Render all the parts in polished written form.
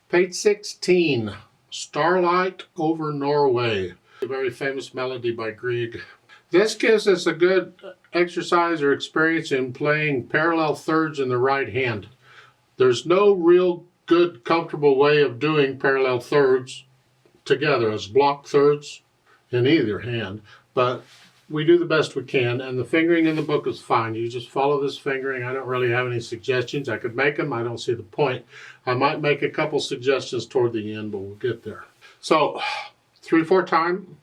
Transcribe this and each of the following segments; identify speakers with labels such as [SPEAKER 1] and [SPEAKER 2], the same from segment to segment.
[SPEAKER 1] Page 16, Starlight Over Norway, a very famous melody by Grieg. This gives us a good exercise or experience in playing parallel thirds in the right hand. There's no real good, comfortable way of doing parallel thirds together as block thirds in either hand, but we do the best we can, and the fingering in the book is fine. You just follow this fingering. I don't really have any suggestions. I could make them. I don't see the point. I might make a couple suggestions toward the end, but we'll get there. So 3/4 time,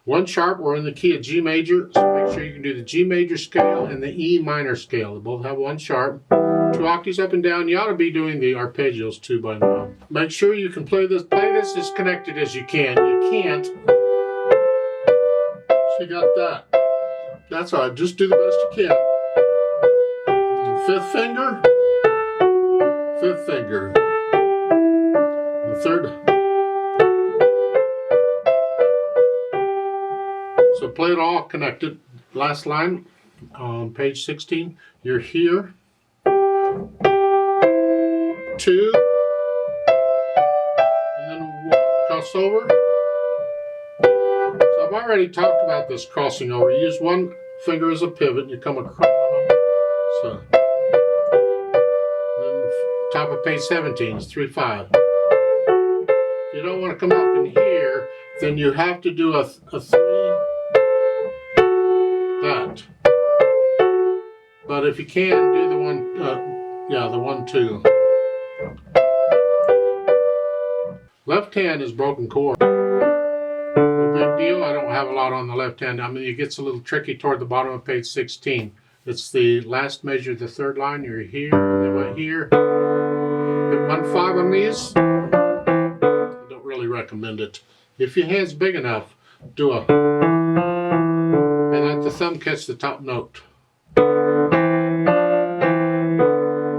[SPEAKER 1] 1 sharp. We're in the key of G major, so make sure you can do the G major scale and the E minor scale. They both have 1 sharp. 2 octaves up and down. You ought to be doing the arpeggios too by now. Make sure you can play this as connected as you can. You can't. You got that. That's all right. Just do the best you can. 5th finger. 5th finger. The 3rd. So play it all connected. Last line on page 16. You're here. 2. And then cross over. I've already talked about this crossing over. You use 1 finger as a pivot and you come across. So, then top of page 17 is 3/5. If you don't want to come up in here, then you have to do a 3, that. But if you can, do the 1-2. Left hand is broken chord. Big deal. I don't have a lot on the left hand. I mean, it gets a little tricky toward the bottom of page 16. It's the last measure, the 3rd line. You're here, and then we're here. Hit 1-5 on these. I don't really recommend it. If your hand's big enough, do a, and let the thumb catch the top note. I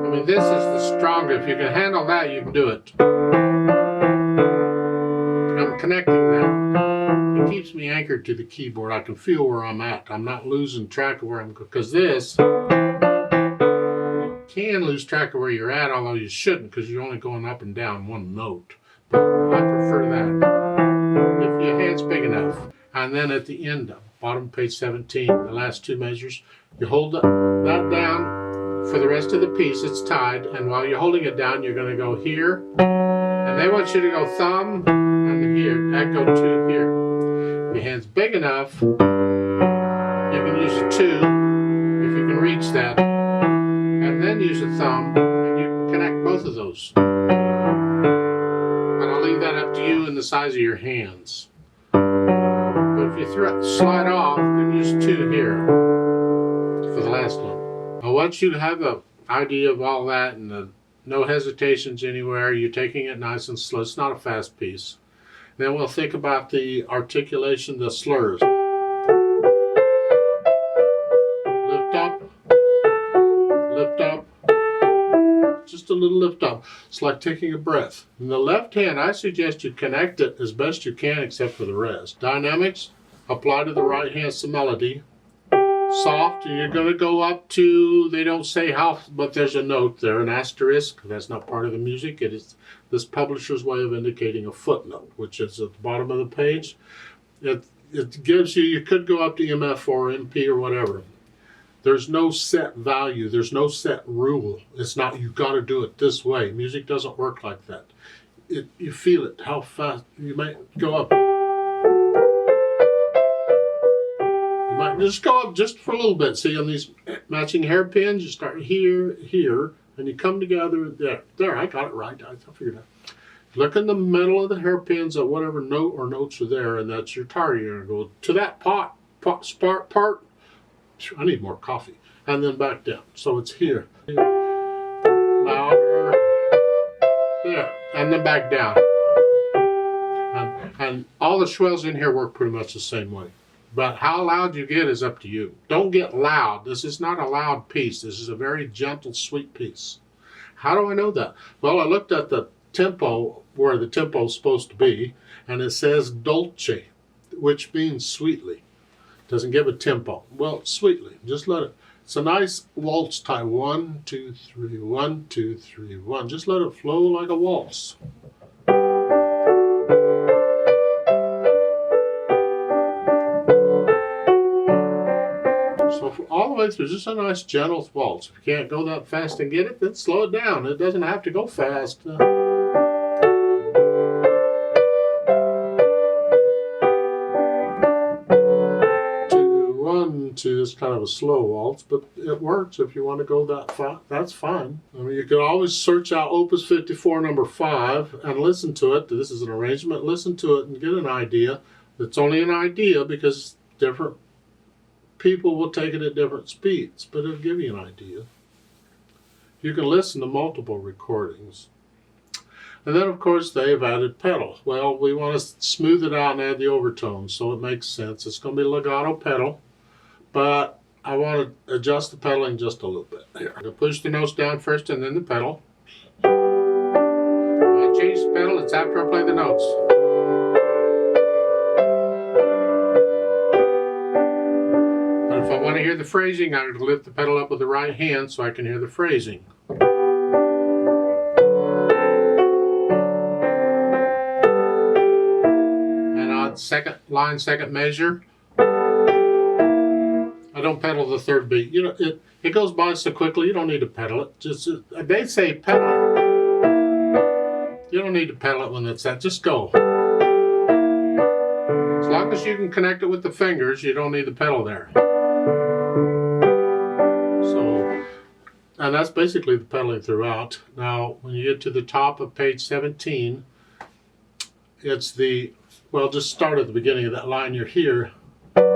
[SPEAKER 1] mean, this is the stronger. If you can handle that, you can do it. I'm connecting them. It keeps me anchored to the keyboard. I can feel where I'm at. I'm not losing track of where I'm going. Because this, you can lose track of where you're at, although you shouldn't, because you're only going up and down 1 note. But I prefer that if your hand's big enough. And then at the end, bottom page 17, the last 2 measures, you hold that down for the rest of the piece. It's tied, and while you're holding it down, you're going to go here, and they want you to go thumb and here. That go 2 here. If your hand's big enough, you can use a 2 if you can reach that, and then use a thumb, and you can connect both of those. But I'll leave that up to you and the size of your hands. But if you slide off, then use 2 here for the last one. I want you to have an idea of all that, and no hesitations anywhere. You're taking it nice and slow. It's not a fast piece. Then we'll think about the articulation, the slurs. Lift up, lift up, just a little lift up. It's like taking a breath. In the left hand, I suggest you connect it as best you can, except for the rest. Dynamics, apply to the right hand some melody. Soft, and you're going to go up to, they don't say how, but there's a note there, an asterisk. That's not part of the music. It is this publisher's way of indicating a footnote, which is at the bottom of the page. It gives you, you could go up to MF or MP or whatever. There's no set value. There's no set rule. It's not, you've got to do it this way. Music doesn't work like that. You feel it, how fast. You might go up. Might just go up just for a little bit. See, on these matching hairpins, you start here, here, and you come together there. There, I got it right. I figured it out. Look in the middle of the hairpins at whatever note or notes are there, and that's your target. You're going to go to that part. I need more coffee. And then back down. So it's here. Louder. There. And then back down. And all the swells in here work pretty much the same way. But how loud you get is up to you. Don't get loud. This is not a loud piece. This is a very gentle, sweet piece. How do I know that? Well, I looked at the tempo, where the tempo is supposed to be, and it says dolce, which means sweetly. Doesn't give a tempo. Well, sweetly. Just let it. It's a nice waltz time. 1, 2, 3, 1, 2, 3, 1. Just let it flow like a waltz. So all the way through, just a nice gentle waltz. If you can't go that fast and get it, then slow it down. It doesn't have to go fast. 1, 2 is kind of a slow waltz, but it works if you want to go that fast. That's fine. I mean, you can always search out Opus 54 number 5 and listen to it. This is an arrangement. Listen to it and get an idea. It's only an idea because different people will take it at different speeds, but it'll give you an idea. You can listen to multiple recordings. And then, of course, they've added pedal. Well, we want to smooth it out and add the overtones, so it makes sense. It's going to be legato pedal, but I want to adjust the pedaling just a little bit. Here, I'm going to push the notes down first and then the pedal. When I change the pedal, it's after I play the notes. But if I want to hear the phrasing, I'm going to lift the pedal up with the right hand so I can hear the phrasing. Second line, second measure. I don't pedal the third beat. You know, it goes by so quickly. You don't need to pedal it. Just they say pedal. You don't need to pedal it when it's that. Just go. As long as you can connect it with the fingers, you don't need the pedal there. So, and that's basically the pedaling throughout. Now, when you get to the top of page 17, it's the well, just start at the beginning of that line. You're here. And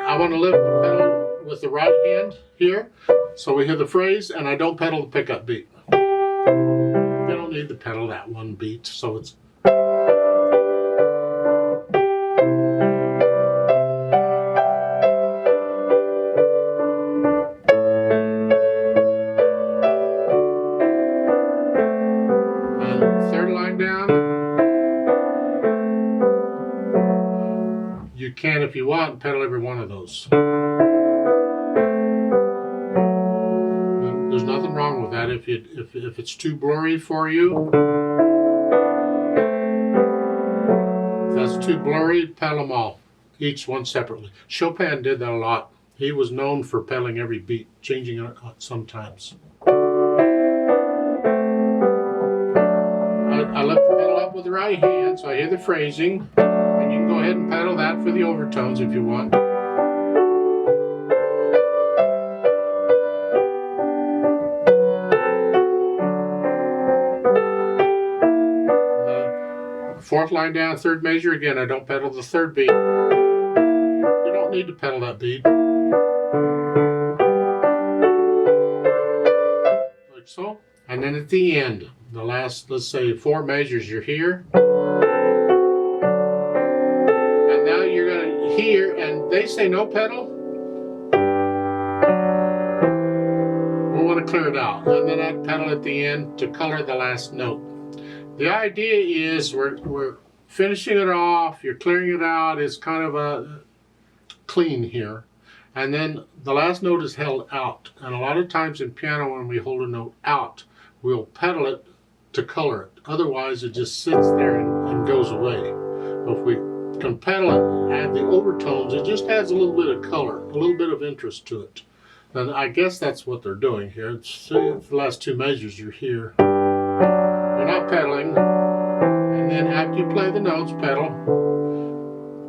[SPEAKER 1] I want to lift the pedal with the right hand here. So we hear the phrase, and I don't pedal the pickup beat. You don't need to pedal that one beat, so it's... You can, if you want, pedal every one of those. There's nothing wrong with that. If it's too blurry for you, if that's too blurry, pedal them all, each one separately. Chopin did that a lot. He was known for pedaling every beat, changing it sometimes. I lift the pedal up with the right hand, so I hear the phrasing. You can go ahead and pedal that for the overtones if you want. Fourth line down, third measure. Again, I don't pedal the third beat. You don't need to pedal that beat. Like so. And then at the end, the last, let's say, 4 measures, you're here. Here, and they say no pedal, we'll want to clear it out, and then I'd pedal at the end to color the last note. The idea is we're finishing it off, you're clearing it out, it's kind of a clean here, and then the last note is held out. And a lot of times in piano, when we hold a note out, we'll pedal it to color it. Otherwise, it just sits there and goes away. But if we can pedal it, add the overtones, it just adds a little bit of color, a little bit of interest to it. And I guess that's what they're doing here. It's the last 2 measures, you're here. You're not pedaling. And then after you play the notes, pedal.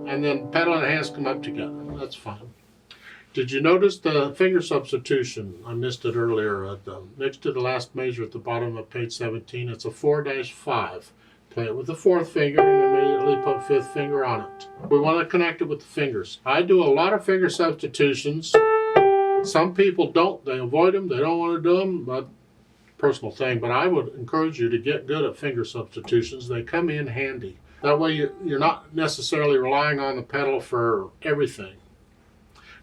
[SPEAKER 1] And then pedal and hands come up together. That's fine. Did you notice the finger substitution? I missed it earlier. Next to the last measure at the bottom of page 17, it's a 4-5. Play it with the 4th finger and immediately put 5th finger on it. We want to connect it with the fingers. I do a lot of finger substitutions. Some people don't. They avoid them. They don't want to do them. But personal thing. But I would encourage you to get good at finger substitutions. They come in handy. That way you're not necessarily relying on the pedal for everything.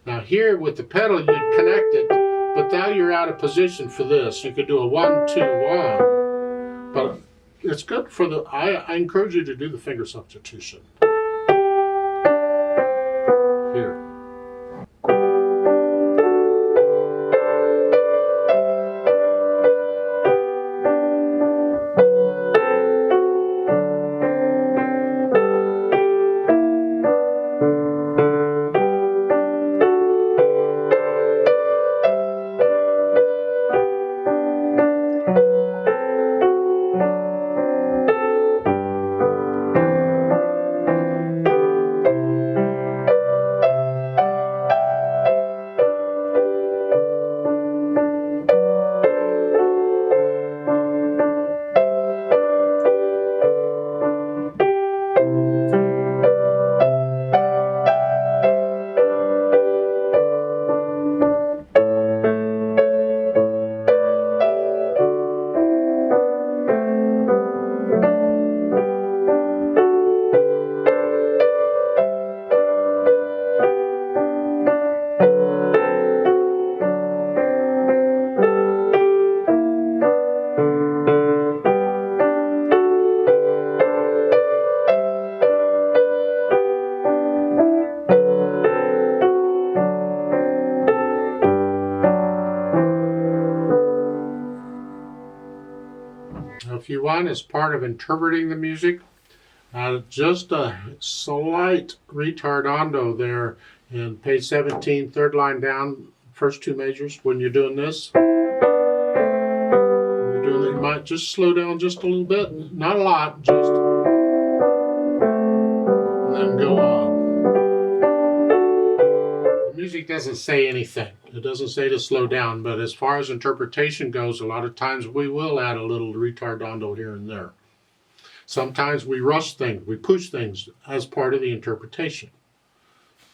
[SPEAKER 1] Now here with the pedal, you connect it, but now you're out of position for this. You could do a 1, 2, 1. But it's good for the, I encourage you to do the finger substitution. if you want, as part of interpreting the music. Just a slight retardando there in page 17, third line down, first two measures. When you're doing this, you might just slow down just a little bit, not a lot, just, and then go on. The music doesn't say anything. It doesn't say to slow down, but as far as interpretation goes, a lot of times we will add a little retardando here and there. Sometimes we rush things, we push things as part of the interpretation.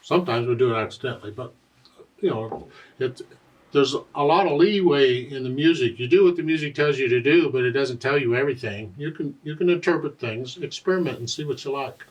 [SPEAKER 1] Sometimes we do it accidentally, but you know, there's a lot of leeway in the music. You do what the music tells you to do, but it doesn't tell you everything. You can interpret things, experiment, and see what you like.